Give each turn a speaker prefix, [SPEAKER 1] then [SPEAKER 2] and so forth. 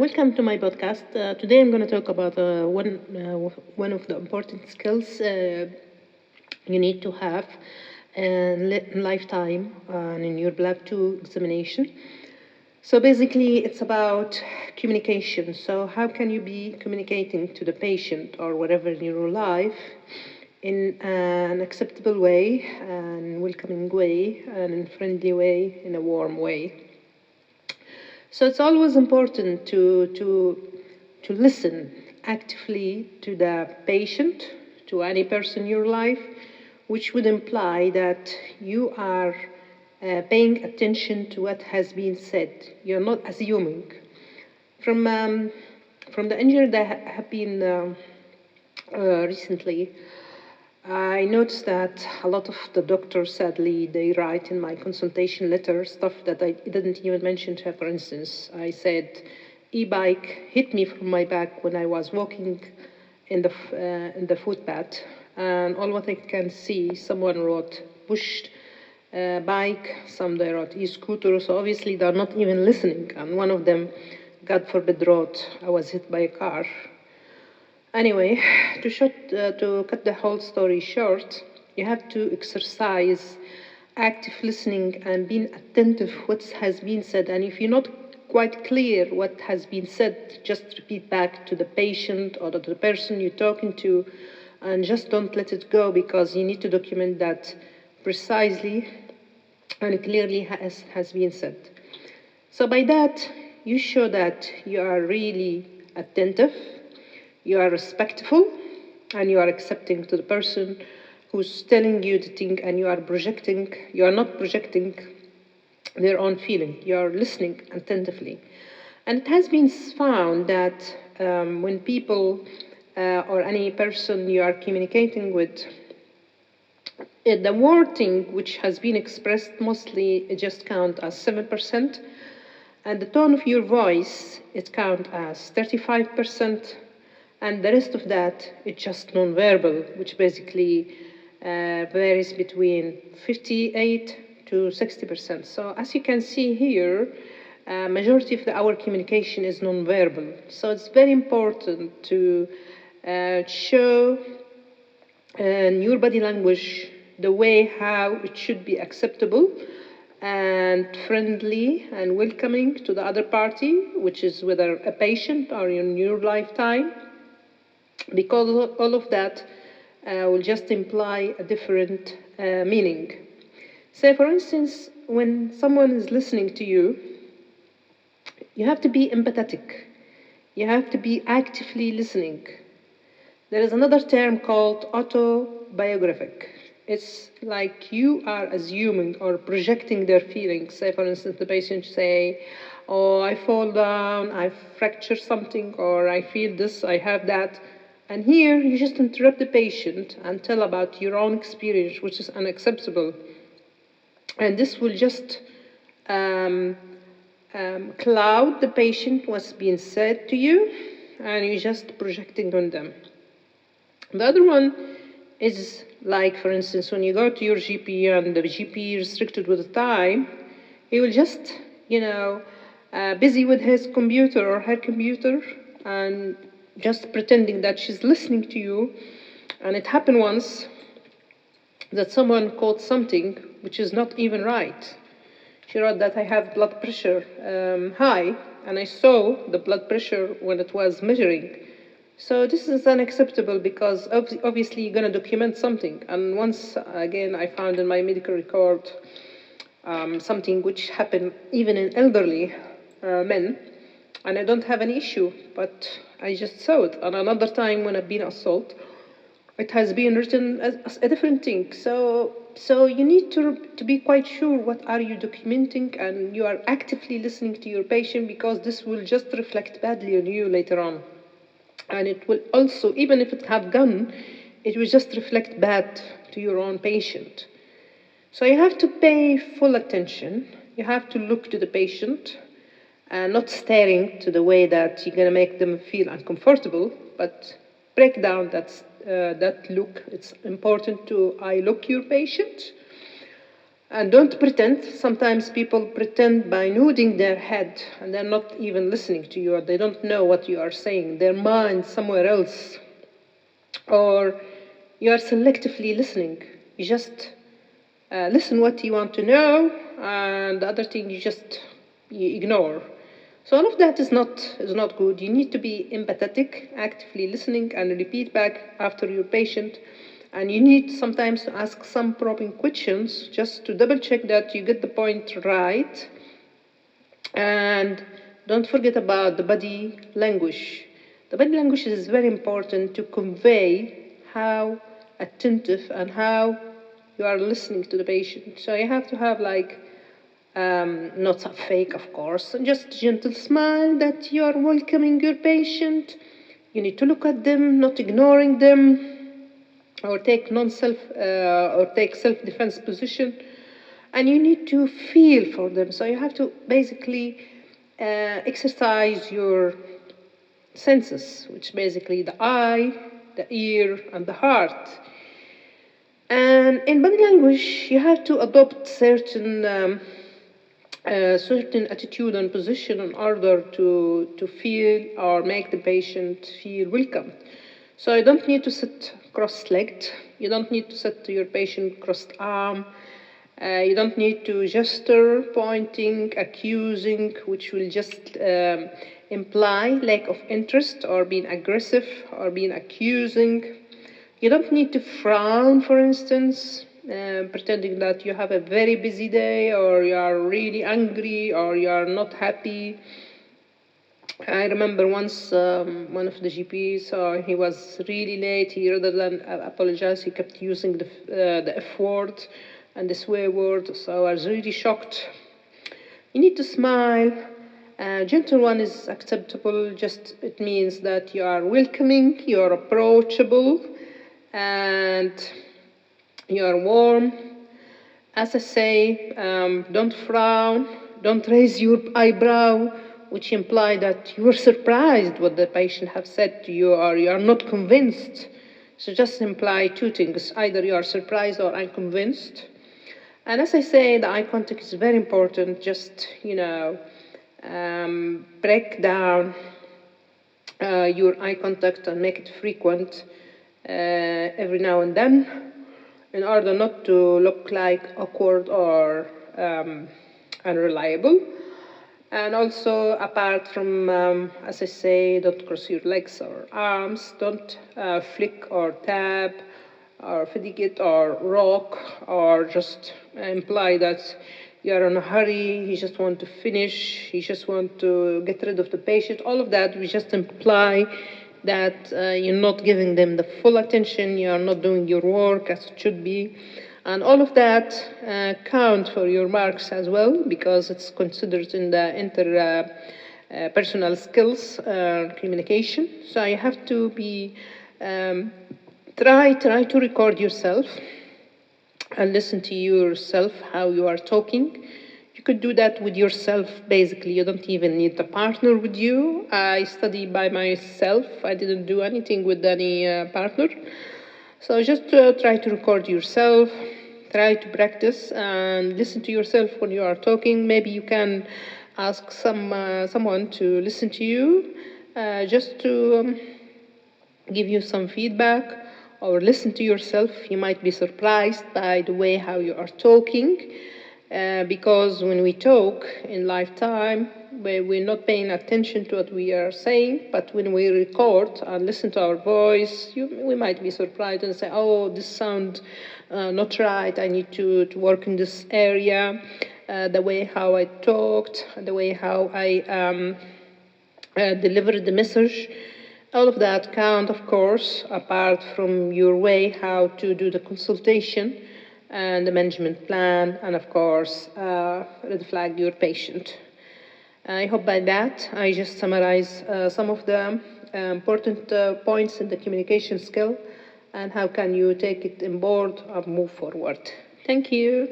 [SPEAKER 1] Welcome to my podcast. Today I'm going to talk about one of the important skills you need to have in lifetime and in your Lab 2 examination. So basically, it's about communication. So how can you be communicating to the patient or whatever in your life in an acceptable way, and welcoming way, and in a friendly way, in a warm way? So it's always important to listen actively to the patient, to any person in your life, which would imply that you are paying attention to what has been said. You're not assuming. From the injury that have been recently, I noticed that a lot of the doctors, sadly, they write in my consultation letter stuff that I didn't even mention to her. For instance, I said, e-bike hit me from my back when I was walking in the footpath, and all what I can see, someone wrote pushed bike, some they wrote e-scooter, so obviously they're not even listening, and one of them, God forbid, wrote, I was hit by a car. Anyway, to cut the whole story short, you have to exercise active listening and being attentive what has been said. And if you're not quite clear what has been said, just repeat back to the patient or to the person you're talking to, and just don't let it go, because you need to document that precisely and clearly has been said. So by that, you show that you are really attentive, you are respectful, and you are accepting to the person who's telling you the thing, and you are not projecting their own feeling. You are listening attentively. And it has been found that when people or any person you are communicating with, the wording which has been expressed mostly just count as 7%, and the tone of your voice it count as 35%, and the rest of that it's just non-verbal, which basically varies between 58 to 60%. So as you can see here, majority of our communication is non-verbal. So it's very important to show in your body language the way how it should be acceptable and friendly and welcoming to the other party, which is whether a patient or in your lifetime, because all of that will just imply a different meaning. Say, for instance, when someone is listening to you, you have to be empathetic. You have to be actively listening. There is another term called autobiographic. It's like you are assuming or projecting their feelings. Say, for instance, the patient say, oh, I fall down, I fracture something, or I feel this, I have that. And here, you just interrupt the patient and tell about your own experience, which is unacceptable. And this will just cloud the patient what's being said to you, and you're just projecting on them. The other one is like, for instance, when you go to your GP and the GP restricted with the time, he will just, busy with his computer or her computer and just pretending that she's listening to you. And it happened once that someone caught something which is not even right. She wrote that I have blood pressure high, and I saw the blood pressure when it was measuring. So this is unacceptable, because obviously you're going to document something. And once again, I found in my medical record something which happened even in elderly men, and I don't have any issue, but I just saw it. And another time when I've been assaulted, it has been written as a different thing. So you need to be quite sure what are you documenting, and you are actively listening to your patient, because this will just reflect badly on you later on. And it will also, even if it have gone, it will just reflect bad to your own patient. So you have to pay full attention. You have to look to the patient, and not staring to the way that you're going to make them feel uncomfortable, but break down that look. It's important to eye look your patient. And don't pretend. Sometimes people pretend by nodding their head and they're not even listening to you, or they don't know what you are saying. Their mind somewhere else. Or you are selectively listening. You just listen what you want to know, and the other thing you ignore. So all of that is not good. You need to be empathetic, actively listening, and repeat back after your patient. And you need sometimes to ask some probing questions just to double check that you get the point right. And don't forget about the body language. The body language is very important to convey how attentive and how you are listening to the patient. So you have to have not a fake, of course, and just gentle smile that you are welcoming your patient. You need to look at them, not ignoring them, or take self-defense position, and you need to feel for them. So you have to basically exercise your senses, which basically the eye, the ear, and the heart. And in body language, you have to adopt certain attitude and position in order to feel or make the patient feel welcome. So you don't need to sit cross-legged. You don't need to sit to your patient crossed arm. You don't need to gesture, pointing, accusing, which will just imply lack of interest or being aggressive or being accusing. You don't need to frown, for instance, pretending that you have a very busy day or you are really angry or you are not happy. I remember once one of the GPs, he was really late. He, rather than apologize, he kept using the F word and the swear word. So I was really shocked. You need to smile. Gentle one is acceptable. Just it means that you are welcoming, you are approachable, and you are warm. As I say, don't frown, don't raise your eyebrow, which imply that you are surprised what the patient have said to you or you are not convinced. So just imply two things: either you are surprised or unconvinced. And as I say, the eye contact is very important. Just, break down your eye contact and make it frequent every now and then in order not to look like awkward or unreliable. And also, apart from, as I say, don't cross your legs or arms, don't flick or tap or fidget or rock or just imply that you are in a hurry, you just want to finish, you just want to get rid of the patient. All of that, we just imply that you're not giving them the full attention, you are not doing your work as it should be. And all of that count for your marks as well, because it's considered in the interpersonal skills communication. So you have to be try to record yourself and listen to yourself how you are talking. You could do that with yourself, basically. You don't even need a partner with you. I study by myself. I didn't do anything with any partner. So just try to record yourself, try to practice and listen to yourself when you are talking. Maybe you can ask someone to listen to you just to give you some feedback or listen to yourself. You might be surprised by the way how you are talking because when we talk in lifetime, we're not paying attention to what we are saying, but when we record and listen to our voice, we might be surprised and say, oh, this sounds not right, I need to work in this area, the way how I talked, the way how I delivered the message. All of that count, of course, apart from your way how to do the consultation and the management plan, and of course, red flag your patient. I hope by that I just summarize some of the important points in the communication skill and how can you take it on board and move forward. Thank you.